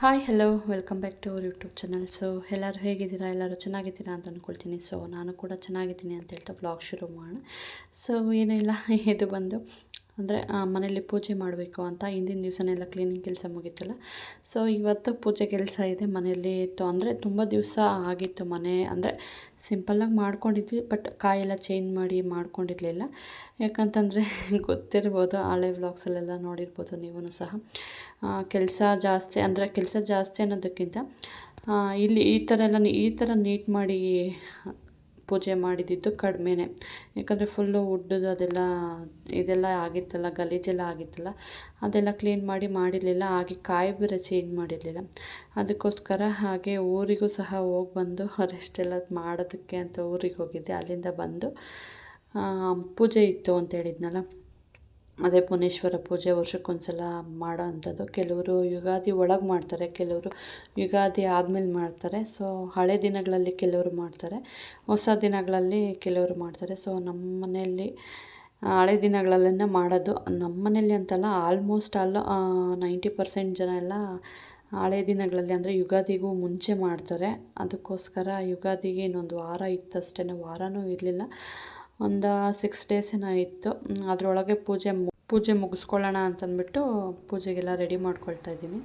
Hi hello welcome back to our YouTube channel. So ಎಲ್ಲರೂ ಹೇಗಿದ್ದೀರಾ? ಎಲ್ಲರೂ ಚೆನ್ನಾಗಿದ್ದೀರಾ ಅಂತ ಅಂದ್ಕೊಳ್ತೀನಿ. ಸೊ ನಾನು ಕೂಡ ಚೆನ್ನಾಗಿದ್ದೀನಿ ಅಂತ ಹೇಳ್ತಾ ವ್ಲಾಗ್ ಶುರು ಮಾಡೋಣ. ಸೊ ಏನೂ ಇಲ್ಲ, ಇದು ಬಂದು ಅಂದರೆ ಮನೇಲಿ ಪೂಜೆ ಮಾಡಬೇಕು ಅಂತ ಹಿಂದಿನ ದಿವಸನೆಲ್ಲ ಕ್ಲೀನಿಂಗ್ ಕೆಲಸ ಮುಗೀತಲ್ಲ. ಸೊ ಇವತ್ತು ಪೂಜೆ ಕೆಲಸ ಇದೆ ಮನೆಯಲ್ಲಿ ಇತ್ತು. ಅಂದರೆ ತುಂಬ ದಿವಸ ಆಗಿತ್ತು ಮನೆ ಅಂದರೆ ಸಿಂಪಲ್ಲಾಗಿ ಮಾಡ್ಕೊಂಡಿದ್ವಿ, ಬಟ್ ಕಾಯೆಲ್ಲ ಚೇಂಜ್ ಮಾಡಿ ಮಾಡ್ಕೊಂಡಿರಲಿಲ್ಲ. ಯಾಕಂತಂದರೆ ಗೊತ್ತಿರ್ಬೋದು, ಹಳೆ ವ್ಲಾಗ್ಸಲ್ಲೆಲ್ಲ ನೋಡಿರ್ಬೋದು ನೀವು ಸಹ. ಕೆಲಸ ಜಾಸ್ತಿ ಅಂದರೆ ಕೆಲಸ ಜಾಸ್ತಿ ಅನ್ನೋದಕ್ಕಿಂತ ಇಲ್ಲಿ ಈ ಥರ ನೀಟ್ ಮಾಡಿ ಪೂಜೆ ಮಾಡಿದ್ದು ಕಡಿಮೆನೇ. ಯಾಕಂದರೆ ಫುಲ್ಲು ಉಡ್ಡದು ಇದೆಲ್ಲ ಆಗಿತ್ತಲ್ಲ, ಗಲೀಜೆಲ್ಲ ಆಗಿತ್ತಲ್ಲ, ಅದೆಲ್ಲ ಕ್ಲೀನ್ ಮಾಡಿರಲಿಲ್ಲ. ಹಾಗೆ ಕಾಯಿ ಬೇರೆ ಚೇಂಜ್ ಮಾಡಿರಲಿಲ್ಲ. ಅದಕ್ಕೋಸ್ಕರ ಹಾಗೆ ಊರಿಗೂ ಸಹ ಹೋಗಿ ಬಂದು ರೆಸ್ಟ್ ಎಲ್ಲ ಮಾಡೋದಕ್ಕೆ ಅಂತ ಊರಿಗೆ ಹೋಗಿದ್ದೆ. ಅಲ್ಲಿಂದ ಬಂದು ಪೂಜೆ ಇತ್ತು ಅಂತ ಹೇಳಿದ್ನಲ್ಲ, ಅದೇ ಮುನೇಶ್ವರ ಪೂಜೆ ವರ್ಷಕ್ಕೊಂದ್ಸಲ ಮಾಡೋ ಅಂಥದ್ದು. ಕೆಲವರು ಯುಗಾದಿ ಒಳಗೆ ಮಾಡ್ತಾರೆ, ಕೆಲವರು ಯುಗಾದಿ ಆದಮೇಲೆ ಮಾಡ್ತಾರೆ. ಸೊ ಹಳೆ ದಿನಗಳಲ್ಲಿ ಕೆಲವರು ಮಾಡ್ತಾರೆ, ಹೊಸ ದಿನಗಳಲ್ಲಿ ಕೆಲವರು ಮಾಡ್ತಾರೆ. ಸೊ ನಮ್ಮ ಮನೆಯಲ್ಲಿ ಹಳೆ ದಿನಗಳಲ್ಲೇ ಮಾಡೋದು. ನಮ್ಮ ಮನೇಲಿ ಅಂತಲ್ಲ, ಆಲ್ಮೋಸ್ಟ್ 90% ಜನ ಎಲ್ಲ ಹಳೆ ದಿನಗಳಲ್ಲಿ ಅಂದರೆ ಯುಗಾದಿಗೂ ಮುಂಚೆ ಮಾಡ್ತಾರೆ. ಅದಕ್ಕೋಸ್ಕರ ಯುಗಾದಿಗೆ ಇನ್ನೊಂದು ವಾರ ಇತ್ತಷ್ಟೇ, ವಾರನೂ ಇರಲಿಲ್ಲ, ಒಂದು 6 days ಏನೋ ಇತ್ತು. ಅದರೊಳಗೆ ಪೂಜೆ ಮುಗಿಸ್ಕೊಳ್ಳೋಣ ಅಂತಂದ್ಬಿಟ್ಟು ಪೂಜೆಗೆಲ್ಲ ರೆಡಿ ಮಾಡ್ಕೊಳ್ತಾ ಇದ್ದೀನಿ.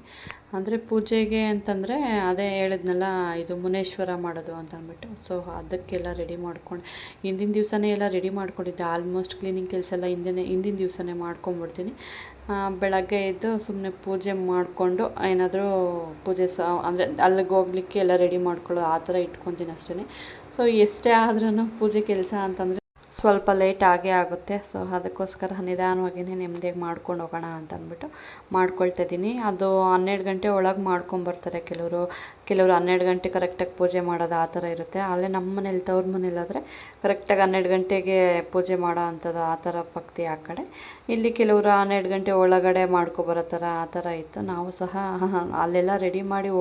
ಅಂದರೆ ಪೂಜೆಗೆ ಅಂತಂದರೆ ಅದೇ ಹೇಳಿದ್ನಲ್ಲ, ಇದು ಮುನೇಶ್ವರ ಮಾಡೋದು ಅಂತ ಅಂದ್ಬಿಟ್ಟು. ಸೊ ಅದಕ್ಕೆಲ್ಲ ರೆಡಿ ಮಾಡ್ಕೊಂಡು ಹಿಂದಿನ ದಿವಸನೇ ಎಲ್ಲ ರೆಡಿ ಮಾಡ್ಕೊಂಡಿದ್ದೆ. ಆಲ್ಮೋಸ್ಟ್ ಕ್ಲೀನಿಂಗ್ ಕೆಲಸ ಎಲ್ಲ ಹಿಂದಿನ ದಿವಸನೇ ಮಾಡ್ಕೊಂಬಿಡ್ತೀನಿ. ಬೆಳಗ್ಗೆ ಎದ್ದು ಸುಮ್ಮನೆ ಪೂಜೆ ಮಾಡಿಕೊಂಡು ಏನಾದರೂ ಪೂಜೆ ಅಂದರೆ ಅಲ್ಲಿಗೆ ಹೋಗ್ಲಿಕ್ಕೆ ಎಲ್ಲ ರೆಡಿ ಮಾಡ್ಕೊಳ್ಳೋ ಆ ಥರ ಇಟ್ಕೊತೀನಿ ಅಷ್ಟೇ. ಸೊ ಎಷ್ಟೇ ಆದ್ರೂ ಪೂಜೆ ಕೆಲಸ ಅಂತಂದರೆ ಸ್ವಲ್ಪ ಲೇಟ್ ಆಗೇ ಆಗುತ್ತೆ. ಸೊ ಅದಕ್ಕೋಸ್ಕರ ನಿಧಾನವಾಗಿಯೇ ನೆಮ್ಮದಿಯಾಗಿ ಮಾಡ್ಕೊಂಡು ಹೋಗೋಣ ಅಂತ ಅಂದ್ಬಿಟ್ಟು ಮಾಡ್ಕೊಳ್ತಾ ಇದ್ದೀನಿ. ಅದು 12 ಗಂಟೆ ಒಳಗೆ ಮಾಡ್ಕೊಂಬರ್ತಾರೆ ಕೆಲವರು 12 ಗಂಟೆ ಕರೆಕ್ಟಾಗಿ ಪೂಜೆ ಮಾಡೋದು ಆ ಥರ ಇರುತ್ತೆ. ಅಲ್ಲೇ ನಮ್ಮ ಮನೇಲಿ ತವ್ರ ಮನೇಲಾದರೆ ಕರೆಕ್ಟಾಗಿ 12 ಗಂಟೆಗೆ ಪೂಜೆ ಮಾಡೋ ಅಂಥದ್ದು ಆ ಥರ ಪಕ್ತಿ ಆ ಕಡೆ. ಇಲ್ಲಿ ಕೆಲವರು 12 ಗಂಟೆ ಒಳಗಡೆ ಮಾಡ್ಕೊಬರೋ ಥರ ಆ ಥರ ಇತ್ತು. ನಾವು ಸಹ ಅಲ್ಲೆಲ್ಲ ರೆಡಿ ಮಾಡಿ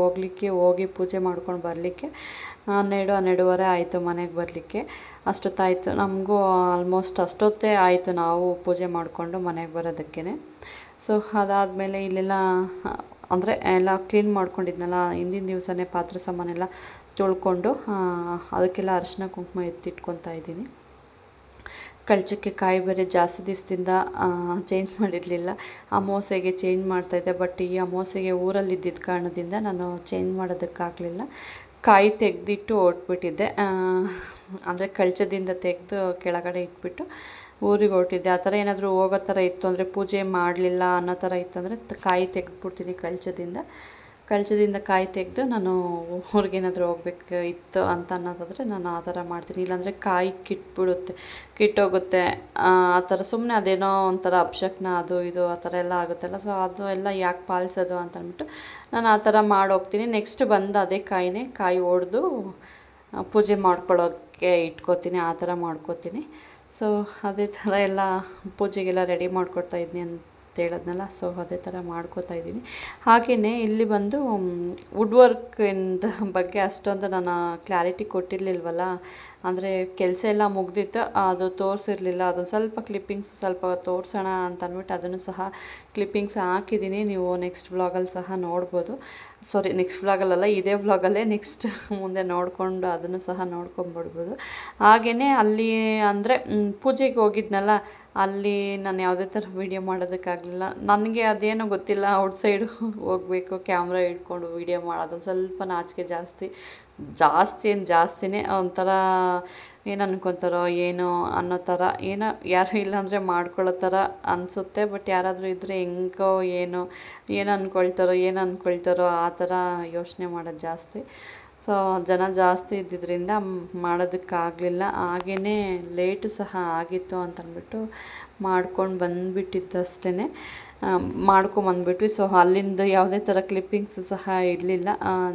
ಹೋಗಿ ಪೂಜೆ ಮಾಡ್ಕೊಂಡು ಬರಲಿಕ್ಕೆ 12-12:30 ಆಯಿತು ಮನೆಗೆ ಬರಲಿಕ್ಕೆ. ಅಷ್ಟೊತ್ತಾಯಿತು ನಮಗೂ, ಆಲ್ಮೋಸ್ಟ್ ಅಷ್ಟೊತ್ತೇ ಆಯಿತು ನಾವು ಪೂಜೆ ಮಾಡಿಕೊಂಡು ಮನೆಗೆ ಬರೋದಕ್ಕೆ. ಸೊ ಅದಾದಮೇಲೆ ಇಲ್ಲೆಲ್ಲ ಅಂದರೆ ಎಲ್ಲ ಕ್ಲೀನ್ ಮಾಡ್ಕೊಂಡಿದ್ನಲ್ಲ, ಹಿಂದಿನ ದಿವಸನೇ ಪಾತ್ರೆ ಸಾಮಾನೆಲ್ಲ ತೊಳ್ಕೊಂಡು ಅದಕ್ಕೆಲ್ಲ ಅರಿಶಿನ ಕುಂಕುಮ ಎತ್ತಿಟ್ಕೊತಾ ಇದ್ದೀನಿ. ಕಳಚಕ್ಕೆ ಕಾಯಿ ಬೇರೆ ಜಾಸ್ತಿ ದಿವಸದಿಂದ ಚೇಂಜ್ ಮಾಡಿರಲಿಲ್ಲ. ಅಮಾವಾಸ್ಯೆಗೆ ಚೇಂಜ್ ಮಾಡ್ತಾಯಿದ್ದೆ, ಬಟ್ ಈ ಅಮಾವಾಸ್ಯೆಗೆ ಊರಲ್ಲಿ ಇದ್ದಿದ್ದ ಕಾರಣದಿಂದ ನಾನು ಚೇಂಜ್ ಮಾಡೋದಕ್ಕಾಗಲಿಲ್ಲ. ಕಾಯಿ ತೆಗೆದಿಟ್ಟು ಹೊರಟ್ಬಿಟ್ಟಿದ್ದೆ. ಅಂದರೆ ಕಳಚದಿಂದ ತೆಗೆದು ಕೆಳಗಡೆ ಇಟ್ಬಿಟ್ಟು ಊರಿಗೆ ಹೊರಟಿದ್ದೆ. ಆ ಥರ ಏನಾದರೂ ಹೋಗೋ ಥರ ಇತ್ತು ಅಂದರೆ, ಪೂಜೆ ಮಾಡಲಿಲ್ಲ ಅನ್ನೋ ಥರ ಇತ್ತು ಅಂದರೆ ಕಾಯಿ ತೆಗೆದ್ಬಿಡ್ತೀನಿ. ಕಳಚದಿಂದ ಕಾಯಿ ತೆಗೆದು ನಾನು ಊರಿಗೇನಾದರೂ ಹೋಗ್ಬೇಕು ಇತ್ತು ಅಂತ ಅನ್ನೋದಾದರೆ ನಾನು ಆ ಥರ ಮಾಡ್ತೀನಿ. ಇಲ್ಲಾಂದರೆ ಕಾಯಿ ಕಿಟ್ಟೋಗುತ್ತೆ ಆ ಥರ. ಸುಮ್ಮನೆ ಅದೇನೋ ಒಂಥರ ಅಪಶಕ್ನ ಅದು ಇದು ಆ ಥರ ಎಲ್ಲ ಆಗುತ್ತಲ್ಲ. ಸೊ ಅದು ಎಲ್ಲ ಯಾಕೆ ಪಾಲಿಸೋದು ಅಂತ ಅಂದ್ಬಿಟ್ಟು ನಾನು ಆ ಥರ ಮಾಡೋಗ್ತೀನಿ. ನೆಕ್ಸ್ಟ್ ಬಂದು ಅದೇ ಕಾಯಿ ಒಡೆದು ಪೂಜೆ ಮಾಡ್ಕೊಳ್ಳೋಕ್ಕೆ ಇಟ್ಕೋತೀನಿ, ಆ ಥರ ಮಾಡ್ಕೋತೀನಿ. ಸೊ ಅದೇ ಥರ ಎಲ್ಲ ಪೂಜೆಗೆಲ್ಲ ರೆಡಿ ಮಾಡ್ಕೊಳ್ತಾ ಇದ್ದೀನಿ ಅಂತ ಹೇಳಿದ್ನಲ್ಲ. ಸೊ ಅದೇ ಥರ ಮಾಡ್ಕೋತಾ ಇದ್ದೀನಿ. ಹಾಗೆಯೇ ಇಲ್ಲಿ ಬಂದು ವುಡ್ ವರ್ಕಿಂದ ಬಗ್ಗೆ ಅಷ್ಟೊಂದು ನಾನು ಕ್ಲಾರಿಟಿ ಕೊಟ್ಟಿರಲಿಲ್ವಲ್ಲ. ಅಂದರೆ ಕೆಲಸ ಎಲ್ಲ ಮುಗ್ದಿತ್ತು, ಅದು ತೋರಿಸಿರಲಿಲ್ಲ. ಅದೊಂದು ಸ್ವಲ್ಪ ಕ್ಲಿಪ್ಪಿಂಗ್ಸ್ ಸ್ವಲ್ಪ ತೋರಿಸೋಣ ಅಂತ ಅಂದ್ಬಿಟ್ಟು ಅದನ್ನು ಸಹ ಕ್ಲಿಪ್ಪಿಂಗ್ಸ್ ಹಾಕಿದ್ದೀನಿ. ನೀವು ನೆಕ್ಸ್ಟ್ ವ್ಲಾಗಲ್ಲಿ ಸಹ ನೋಡ್ಬೋದು. ನೆಕ್ಸ್ಟ್ ವ್ಲಾಗಲ್ಲ, ಇದೇ ವ್ಲಾಗಲ್ಲೇ ನೆಕ್ಸ್ಟ್ ಮುಂದೆ ನೋಡಿಕೊಂಡು ಅದನ್ನು ಸಹ ನೋಡ್ಕೊಂಬಿಡ್ಬೋದು. ಹಾಗೆಯೇ ಅಲ್ಲಿ ಅಂದರೆ ಪೂಜೆಗೆ ಹೋಗಿದ್ನಲ್ಲ, ಅಲ್ಲಿ ನಾನು ಯಾವುದೇ ಥರ ವೀಡಿಯೋ ಮಾಡೋದಕ್ಕಾಗಲಿಲ್ಲ. ನನಗೆ ಅದೇನೋ ಗೊತ್ತಿಲ್ಲ, ಔಟ್ಸೈಡು ಹೋಗಬೇಕು ಕ್ಯಾಮ್ರಾ ಹಿಡ್ಕೊಂಡು ವೀಡಿಯೋ ಮಾಡೋದು ಸ್ವಲ್ಪ ನಾಚಿಕೆ ಜಾಸ್ತಿನೇ ಒಂಥರ ಏನು ಅನ್ಕೊತಾರೋ ಏನೋ ಅನ್ನೋ ಥರ, ಏನೋ ಯಾರು ಇಲ್ಲಾಂದರೆ ಮಾಡ್ಕೊಳ್ಳೋ ಥರ ಅನಿಸುತ್ತೆ. ಬಟ್ ಯಾರಾದರೂ ಇದ್ದರೆ ಹೆಂಗೋ ಏನು ಅಂದ್ಕೊಳ್ತಾರೋ ಆ ಥರ ಯೋಚನೆ ಮಾಡೋದು ಜಾಸ್ತಿ. ಸೊ ಜನ ಜಾಸ್ತಿ ಇದ್ದಿದ್ದರಿಂದ ಮಾಡೋದಕ್ಕಾಗಲಿಲ್ಲ. ಹಾಗೆಯೇ ಲೇಟು ಸಹ ಆಗಿತ್ತು ಅಂತಂದ್ಬಿಟ್ಟು ಮಾಡ್ಕೊಂಡು ಬಂದುಬಿಟ್ಟಿದ್ದಷ್ಟೇ ಮಾಡ್ಕೊಂಬಂದ್ಬಿಟ್ವಿ. ಸೊ ಅಲ್ಲಿಂದ ಯಾವುದೇ ಥರ ಕ್ಲಿಪ್ಪಿಂಗ್ಸ್ ಸಹ ಇರಲಿಲ್ಲ.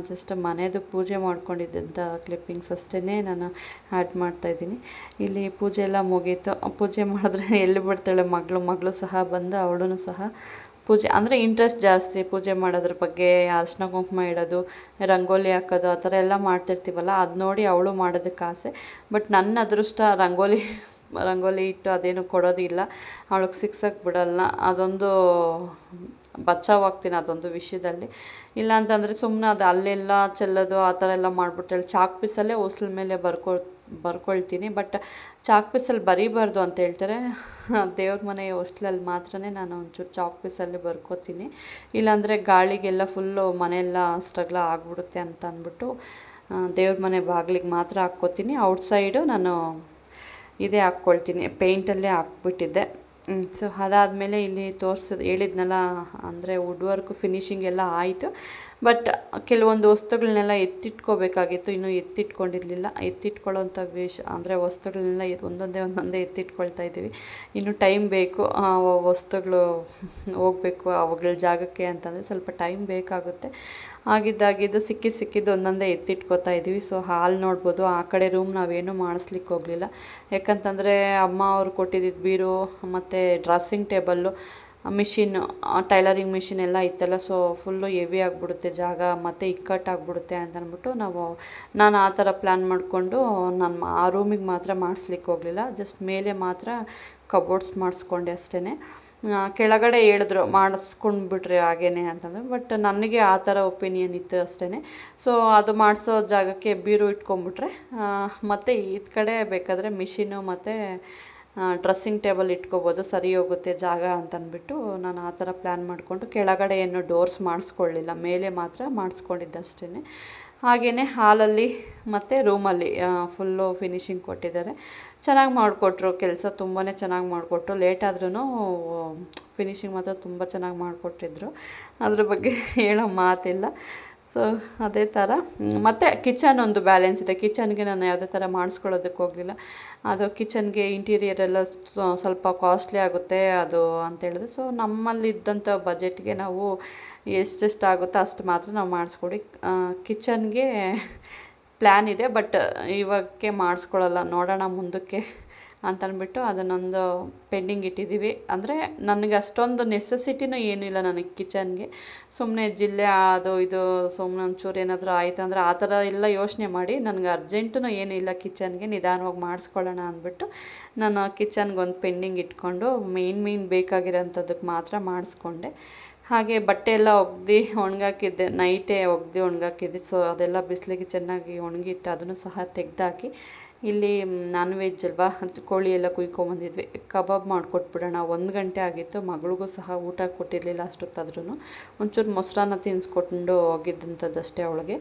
ಜಸ್ಟ್ ಮನೆಯದು ಪೂಜೆ ಮಾಡ್ಕೊಂಡಿದ್ದಂಥ ಕ್ಲಿಪ್ಪಿಂಗ್ಸ್ ಅಷ್ಟೇ ನಾನು ಆ್ಯಡ್ ಮಾಡ್ತಾಯಿದ್ದೀನಿ. ಇಲ್ಲಿ ಪೂಜೆ ಎಲ್ಲ ಮುಗೀತು. ಪೂಜೆ ಮಾಡಿದ್ರೆ ಎಲ್ಲಿ ಬಿಡ್ತಾಳೆ ಮಗಳು ಸಹ ಬಂದು ಅವಳೂ ಸಹ ಪೂಜೆ ಅಂದರೆ ಇಂಟ್ರೆಸ್ಟ್ ಜಾಸ್ತಿ. ಪೂಜೆ ಮಾಡೋದ್ರ ಬಗ್ಗೆ ಅರಿಶಿನ ಕುಂಕುಮ ಇಡೋದು, ರಂಗೋಲಿ ಹಾಕೋದು ಆ ಥರ ಎಲ್ಲ ಮಾಡ್ತಿರ್ತೀವಲ್ಲ, ಅದು ನೋಡಿ ಅವಳು ಮಾಡೋದಕ್ಕೆ ಆಸೆ. ಬಟ್ ನನ್ನ ಅದೃಷ್ಟ ರಂಗೋಲಿ ರಂಗೋಲಿ ಇಟ್ಟು ಅದೇನು ಕೊಡೋದಿಲ್ಲ, ಅವಳಿಗೆ ಸಿಕ್ಸಕ್ಕೆ ಬಿಡಲ್ಲ. ಅದೊಂದು ಬಚಾವಾಗ್ತೀನಿ ಅದೊಂದು ವಿಷಯದಲ್ಲಿ. ಇಲ್ಲ ಅಂತಂದರೆ ಸುಮ್ಮನೆ ಅದು ಅಲ್ಲೆಲ್ಲ ಚೆಲ್ಲೋದು ಆ ಥರ ಎಲ್ಲ ಮಾಡಿಬಿಡ್ತಾಳೆ. ಚಾಕ್ ಪೀಸಲ್ಲೇ ಹೊಸ್ಲ ಮೇಲೆ ಬರ್ಕೊಳ್ತೀನಿ. ಬಟ್ ಚಾಕ್ ಪೀಸಲ್ಲಿ ಬರೀಬಾರ್ದು ಅಂತ ಹೇಳ್ತಾರೆ. ದೇವ್ರ ಮನೆ ಹೊಸ್ಲಲ್ಲಿ ಮಾತ್ರ ನಾನು ಒಂಚೂರು ಚಾಕ್ ಪೀಸಲ್ಲಿ ಬರ್ಕೋತೀನಿ. ಇಲ್ಲಾಂದರೆ ಗಾಳಿಗೆಲ್ಲ ಫುಲ್ಲು ಮನೆಯೆಲ್ಲ ಸ್ಟ್ರಗ್ಲ ಆಗಿಬಿಡುತ್ತೆ ಅಂತ ಅಂದ್ಬಿಟ್ಟು ದೇವ್ರ ಮನೆ ಬಾಗಿಲಿಗೆ ಮಾತ್ರ ಹಾಕ್ಕೋತೀನಿ. ಔಟ್ಸೈಡು ನಾನು ಇದೇ ಹಾಕ್ಕೊಳ್ತೀನಿ, ಪೇಂಟಲ್ಲೇ ಹಾಕ್ಬಿಟ್ಟಿದ್ದೆ. ಸೊ ಅದಾದಮೇಲೆ ಇಲ್ಲಿ ಹೇಳಿದ್ನಲ್ಲ, ಅಂದರೆ ವುಡ್ ವರ್ಕು ಫಿನಿಷಿಂಗ್ ಎಲ್ಲ ಆಯಿತು. ಬಟ್ ಕೆಲವೊಂದು ವಸ್ತುಗಳನ್ನೆಲ್ಲ ಎತ್ತಿಟ್ಕೋಬೇಕಾಗಿತ್ತು, ಇನ್ನೂ ಎತ್ತಿಟ್ಕೊಂಡಿರಲಿಲ್ಲ. ಎತ್ತಿಟ್ಕೊಳ್ಳೋಂಥ ಅಂದರೆ ವಸ್ತುಗಳನ್ನೆಲ್ಲ ಒಂದೊಂದೇ ಎತ್ತಿಟ್ಕೊಳ್ತಾ ಇದ್ದೀವಿ. ಇನ್ನು ಟೈಮ್ ಬೇಕು, ವಸ್ತುಗಳು ಹೋಗಬೇಕು ಅವುಗಳ ಜಾಗಕ್ಕೆ ಅಂತಂದರೆ ಸ್ವಲ್ಪ ಟೈಮ್ ಬೇಕಾಗುತ್ತೆ. ಆಗಿದ್ದಾಗಿದ್ದು ಸಿಕ್ಕಿದ್ದು ಒಂದೊಂದೇ ಎತ್ತಿಟ್ಕೋತಾ ಇದ್ದೀವಿ. ಸೊ ಹಾಲ್ ನೋಡ್ಬೋದು, ಆ ಕಡೆ ರೂಮ್ ನಾವೇನೂ ಮಾಡಿಸ್ಲಿಕ್ಕೆ ಹೋಗಲಿಲ್ಲ. ಯಾಕಂತಂದರೆ ಅಮ್ಮ ಅವ್ರು ಕೊಟ್ಟಿದ್ದಿದ್ದು ಬೀರು ಮತ್ತು dressing table, machine, tailoring machine ಎಲ್ಲ ಇತ್ತಲ್ಲ. ಸೊ ಫುಲ್ಲು ಹೆವಿ ಆಗಿಬಿಡುತ್ತೆ ಜಾಗ, ಮತ್ತು ಇಕ್ಕಟ್ಟಾಗಿಬಿಡುತ್ತೆ ಅಂತ ಅಂದ್ಬಿಟ್ಟು ನಾನು ಆ ಥರ ಪ್ಲ್ಯಾನ್ ಮಾಡಿಕೊಂಡು ನಾನು ಆ ರೂಮಿಗೆ ಮಾತ್ರ ಮಾಡಿಸ್ಲಿಕ್ಕೆ ಹೋಗಲಿಲ್ಲ. ಜಸ್ಟ್ ಮೇಲೆ ಮಾತ್ರ ಕಬೋರ್ಡ್ಸ್ ಮಾಡಿಸ್ಕೊಂಡೆ ಅಷ್ಟೇ. ಕೆಳಗಡೆ ಹೇಳಿದ್ರು ಮಾಡಿಸ್ಕೊಂಡ್ಬಿಟ್ರಿ ಹಾಗೇನೆ ಅಂತಂದರೆ, ಬಟ್ ನನಗೆ ಆ ಥರ ಒಪಿನಿಯನ್ ಇತ್ತು ಅಷ್ಟೇ. ಸೊ ಅದು ಮಾಡಿಸೋ ಜಾಗಕ್ಕೆ ಬೀರು ಇಟ್ಕೊಂಡ್ಬಿಟ್ರೆ ಮತ್ತು ಈ ಕಡೆ ಬೇಕಾದರೆ ಮಿಷಿನು ಮತ್ತು ಡ್ರೆಸ್ಸಿಂಗ್ ಟೇಬಲ್ ಇಟ್ಕೋಬೋದು, ಸರಿ ಹೋಗುತ್ತೆ ಜಾಗ ಅಂತಂದ್ಬಿಟ್ಟು ನಾನು ಆ ಥರ ಪ್ಲ್ಯಾನ್ ಮಾಡಿಕೊಂಡು ಕೆಳಗಡೆ ಏನು ಡೋರ್ಸ್ ಮಾಡಿಸ್ಕೊಳ್ಳಿಲ್ಲ, ಮೇಲೆ ಮಾತ್ರ ಮಾಡಿಸ್ಕೊಂಡಿದ್ದಷ್ಟೇ. ಹಾಗೆಯೇ ಹಾಲಲ್ಲಿ ಮತ್ತು ರೂಮಲ್ಲಿ ಫುಲ್ಲು ಫಿನಿಷಿಂಗ್ ಕೊಟ್ಟಿದ್ದಾರೆ. ಚೆನ್ನಾಗಿ ಮಾಡಿಕೊಟ್ರು, ಕೆಲಸ ತುಂಬಾ ಚೆನ್ನಾಗಿ ಮಾಡಿಕೊಟ್ರು. ಲೇಟ್ ಆದ್ರೂ ಫಿನಿಷಿಂಗ್ ಮಾತ್ರ ತುಂಬ ಚೆನ್ನಾಗಿ ಮಾಡಿಕೊಟ್ಟಿದ್ರು, ಅದ್ರ ಬಗ್ಗೆ ಹೇಳೋ ಮಾತಿಲ್ಲ. ಸೊ ಅದೇ ಥರ. ಮತ್ತು ಕಿಚನ್ ಒಂದು ಬ್ಯಾಲೆನ್ಸ್ ಇದೆ. ಕಿಚನ್ಗೆ ನಾನು ಯಾವುದೇ ಥರ ಮಾಡಿಸ್ಕೊಳ್ಳೋದಕ್ಕೆ ಹೋಗಲಿಲ್ಲ. ಅದು ಕಿಚನ್ಗೆ ಇಂಟೀರಿಯರ್ ಎಲ್ಲ ಸ್ವಲ್ಪ ಕಾಸ್ಟ್ಲಿ ಆಗುತ್ತೆ ಅದು ಅಂತೇಳಿದ್ರೆ, ಸೊ ನಮ್ಮಲ್ಲಿದ್ದಂಥ ಬಜೆಟ್ಗೆ ನಾವು ಎಷ್ಟೆಷ್ಟು ಆಗುತ್ತೋ ಅಷ್ಟು ಮಾತ್ರ ನಾವು ಮಾಡಿಸ್ಕೊಡಿ. ಕಿಚನ್ಗೆ ಪ್ಲ್ಯಾನ್ ಇದೆ, ಬಟ್ ಇವಾಗಕ್ಕೆ ಮಾಡಿಸ್ಕೊಳ್ಳಲ್ಲ, ನೋಡೋಣ ಮುಂದಕ್ಕೆ ಅಂತಂದ್ಬಿಟ್ಟು ಅದನ್ನೊಂದು ಪೆಂಡಿಂಗ್ ಇಟ್ಟಿದ್ದೀವಿ. ಅಂದರೆ ನನಗೆ ಅಷ್ಟೊಂದು ನೆಸೆಸಿಟಿನೂ ಏನಿಲ್ಲ ನನಗೆ ಕಿಚನ್ಗೆ. ಸುಮ್ಮನೆ ಜಿಲ್ಲೆ ಅದು ಇದು ಸುಮ್ಮನೆ ಒಂಚೂರು ಏನಾದರೂ ಆಯಿತು ಅಂದರೆ ಆ ಥರ ಎಲ್ಲ ಯೋಚನೆ ಮಾಡಿ ನನಗೆ ಅರ್ಜೆಂಟೂ ಏನಿಲ್ಲ ಕಿಚನ್ಗೆ, ನಿಧಾನವಾಗಿ ಮಾಡಿಸ್ಕೊಳ್ಳೋಣ ಅಂದ್ಬಿಟ್ಟು ನಾನು ಕಿಚನ್ಗೊಂದು ಪೆಂಡಿಂಗ್ ಇಟ್ಕೊಂಡು ಮೇನ್ ಬೇಕಾಗಿರೋಂಥದ್ದಕ್ಕೆ ಮಾತ್ರ ಮಾಡಿಸ್ಕೊಂಡೆ. ಹಾಗೆ ಬಟ್ಟೆ ಎಲ್ಲ ಒಣಗಾಕಿದ್ದೆ, ನೈಟೇ ಒಣಗಾಕಿದ್ದೆ. ಸೊ ಅದೆಲ್ಲ ಬಿಸಿಲಿಗೆ ಚೆನ್ನಾಗಿ ಒಣಗಿತ್ತು, ಅದನ್ನು ಸಹ ತೆಗೆದಾಕಿ ಇಲ್ಲಿ ನಾನ್ ವೆಜ್ ಅಲ್ವಾ, ಕೋಳಿ ಎಲ್ಲ ಕುಯ್ಕೊಂಬಂದಿದ್ವಿ, ಕಬಾಬ್ ಮಾಡಿಕೊಟ್ಬಿಡೋಣ. 1 ಗಂಟೆ ಆಗಿತ್ತು, ಮಗಳಿಗೂ ಸಹ ಊಟ ಕೊಟ್ಟಿರಲಿಲ್ಲ ಅಷ್ಟೊತ್ತಾದ್ರೂ. ಒಂಚೂರು ಮೊಸರನ್ನ ತಿನ್ನಿಸ್ಕೊಂಡು ಹೋಗಿದ್ದಂಥದ್ದಷ್ಟೇ ಅವಳಿಗೆ.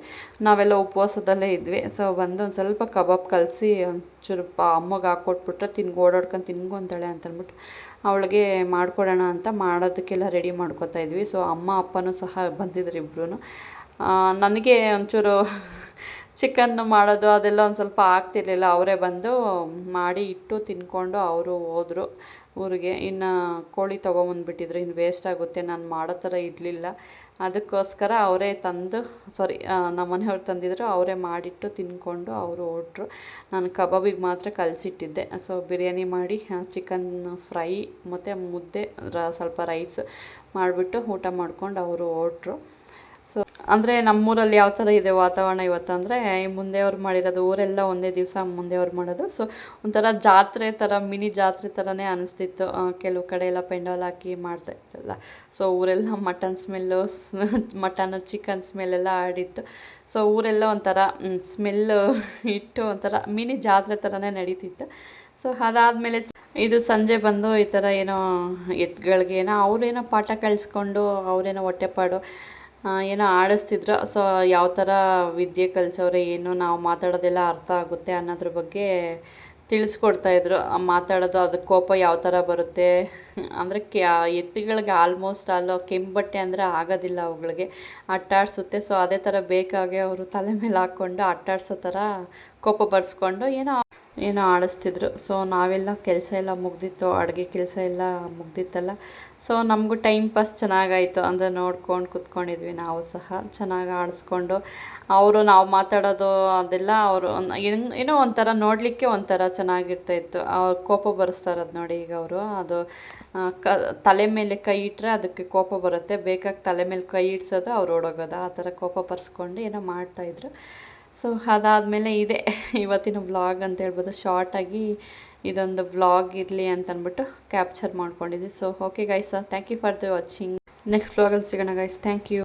ನಾವೆಲ್ಲ ಉಪವಾಸದಲ್ಲೇ ಇದ್ವಿ. ಸೊ ಬಂದು ಒಂದು ಸ್ವಲ್ಪ ಕಬಾಬ್ ಕಲಸಿ ಒಂಚೂರು ಅಮ್ಮಗೆ ಹಾಕ್ಕೊಟ್ಬಿಟ್ರೆ ಓಡಾಡ್ಕೊಂಡು ತಿನ್ಕೊತಾಳೆ ಅಂತಂದ್ಬಿಟ್ಟು ಅವಳಿಗೆ ಮಾಡಿಕೊಡೋಣ ಅಂತ ಮಾಡೋದಕ್ಕೆಲ್ಲ ರೆಡಿ ಮಾಡ್ಕೊತಾ ಇದ್ವಿ. ಸೊ ಅಮ್ಮ ಅಪ್ಪನೂ ಸಹ ಬಂದಿದ್ರು ಇಬ್ಬರೂ. ನನಗೆ ಒಂಚೂರು ಚಿಕನ್ ಮಾಡೋದು ಅದೆಲ್ಲ ಒಂದು ಸ್ವಲ್ಪ ಆಗ್ತಿರ್ಲಿಲ್ಲ. ಅವರೇ ಬಂದು ಮಾಡಿ ಇಟ್ಟು ತಿನ್ಕೊಂಡು ಅವರು ಹೋದರು ಊರಿಗೆ. ಇನ್ನು ಕೋಳಿ ತೊಗೊಂಬಂದ್ಬಿಟ್ಟಿದ್ರು, ಇನ್ನು ವೇಸ್ಟ್ ಆಗುತ್ತೆ, ನಾನು ಮಾಡೋ ಥರ ಇರಲಿಲ್ಲ. ಅದಕ್ಕೋಸ್ಕರ ಅವರೇ ನಮ್ಮ ಮನೆಯವ್ರು ತಂದಿದ್ರು, ಅವರೇ ಮಾಡಿಟ್ಟು ತಿನ್ಕೊಂಡು ಅವರು ಹೊರಟ್ರು. ನಾನು ಕಬಾಬಿಗೆ ಮಾತ್ರ ಕಲಸಿಟ್ಟಿದ್ದೆ. ಸೊ ಬಿರಿಯಾನಿ ಮಾಡಿ ಚಿಕನ್ ಫ್ರೈ ಮತ್ತು ಮುದ್ದೆ ಸ್ವಲ್ಪ ರೈಸ್ ಮಾಡಿಬಿಟ್ಟು ಊಟ ಮಾಡ್ಕೊಂಡು ಅವರು ಹೊರಟ್ರು. ಸೊ ಅಂದರೆ ನಮ್ಮೂರಲ್ಲಿ ಯಾವ ಥರ ಇದೆ ವಾತಾವರಣ ಇವತ್ತಂದರೆ, ಮುಂದೆಯವ್ರು ಮಾಡಿರೋದು ಊರೆಲ್ಲ ಒಂದೇ ದಿವಸ ಮುಂದೆಯವ್ರು ಮಾಡೋದು. ಸೊ ಒಂಥರ ಜಾತ್ರೆ ಥರ, ಮಿನಿ ಜಾತ್ರೆ ಥರನೇ ಅನಿಸ್ತಿತ್ತು. ಕೆಲವು ಕಡೆ ಎಲ್ಲ ಪೆಂಡಾಲ್ ಹಾಕಿ ಮಾಡ್ತಾಯಿದ್ರಲ್ಲ. ಸೊ ಊರೆಲ್ಲ ಮಟನ್ ಸ್ಮೆಲ್ಲು, ಮಟನ್ ಚಿಕನ್ ಸ್ಮೆಲ್ಲೆಲ್ಲ ಆಡಿತ್ತು. ಸೊ ಊರೆಲ್ಲ ಒಂಥರ ಸ್ಮೆಲ್ಲು ಇಟ್ಟು ಒಂಥರ ಮಿನಿ ಜಾತ್ರೆ ಥರನೇ ನಡೀತಿತ್ತು. ಸೊ ಅದಾದಮೇಲೆ ಇದು ಸಂಜೆ ಬಂದು ಈ ಥರ ಏನೋ ಎತ್ತುಗಳಿಗೆ ಅವರೇನೋ ಪಾಠ ಕಲಿಸ್ಕೊಂಡು ಅವರೇನೋ ಹೊಟ್ಟೆಪಾಡು ಏನೋ ಆಡಿಸ್ತಿದ್ರು. ಸೊ ಯಾವ ಥರ ವಿದ್ಯೆ ಕಲಿಸೋರೆ ಏನು, ನಾವು ಮಾತಾಡೋದೆಲ್ಲ ಅರ್ಥ ಆಗುತ್ತೆ ಅನ್ನೋದ್ರ ಬಗ್ಗೆ ತಿಳಿಸ್ಕೊಡ್ತಾಯಿದ್ರು. ಮಾತಾಡೋದು, ಅದಕ್ಕೆ ಕೋಪ ಯಾವ ಥರ ಬರುತ್ತೆ ಅಂದರೆ ಎತ್ತುಗಳಿಗೆ ಆಲ್ಮೋಸ್ಟ್ ಕೆಂಬಟ್ಟೆ ಅಂದರೆ ಆಗೋದಿಲ್ಲ, ಅವುಗಳಿಗೆ ಅಟ್ಟಾಡಿಸುತ್ತೆ. ಸೊ ಅದೇ ಥರ ಬೇಕಾಗೆ ಅವರು ತಲೆ ಮೇಲೆ ಹಾಕ್ಕೊಂಡು ಅಟ್ಟಾಡಿಸೋ ಥರ ಕೋಪ ಬರ್ಸ್ಕೊಂಡು ಏನೋ ಆಡಿಸ್ತಿದ್ರು. ಸೊ ನಾವೆಲ್ಲ ಕೆಲಸ ಎಲ್ಲ ಮುಗ್ದಿತ್ತು, ಅಡುಗೆ ಕೆಲಸ ಎಲ್ಲ ಮುಗ್ದಿತ್ತಲ್ಲ. ಸೊ ನಮಗೂ ಟೈಮ್ ಪಾಸ್ ಚೆನ್ನಾಗಾಯಿತು, ಅಂದರೆ ನೋಡ್ಕೊಂಡು ಕೂತ್ಕೊಂಡಿದ್ವಿ. ನಾವು ಸಹ ಚೆನ್ನಾಗಿ ಆಡಿಸ್ಕೊಂಡು ನಾವು ಮಾತಾಡೋದು ಅದೆಲ್ಲ ಅವರು ಏನೋ ಒಂಥರ ನೋಡಲಿಕ್ಕೆ ಒಂಥರ ಚೆನ್ನಾಗಿರ್ತಾಯಿತ್ತು. ಅವ್ರು ಕೋಪ ಬರೆಸ್ತಾರದು ನೋಡಿ, ಈಗ ಅವರು ಅದು ತಲೆ ಮೇಲೆ ಕೈ ಇಟ್ಟರೆ ಅದಕ್ಕೆ ಕೋಪ ಬರುತ್ತೆ, ಬೇಕಾಗಿ ತಲೆ ಮೇಲೆ ಕೈ ಇಡ್ಸೋದು ಅವ್ರು ಓಡೋಗೋದು, ಆ ಥರ ಕೋಪ ಬರ್ಸ್ಕೊಂಡು ಏನೋ ಮಾಡ್ತಾಯಿದ್ರು. ಸೊ ಅದಾದಮೇಲೆ ಇದೆ ಇವತ್ತಿನ ವ್ಲಾಗ್ ಅಂತ ಹೇಳ್ಬೋದು. ಶಾರ್ಟಾಗಿ ಇದೊಂದು ವ್ಲಾಗ್ ಇರಲಿ ಅಂತ ಅಂದ್ಬಿಟ್ಟು ಕ್ಯಾಪ್ಚರ್ ಮಾಡ್ಕೊಂಡಿದ್ದೆ. So okay guys, thank you for the watching. Next ವ್ಲಾಗಲ್ಲಿ ಸಿಗೋಣ ಗೈಸ್. Thank you.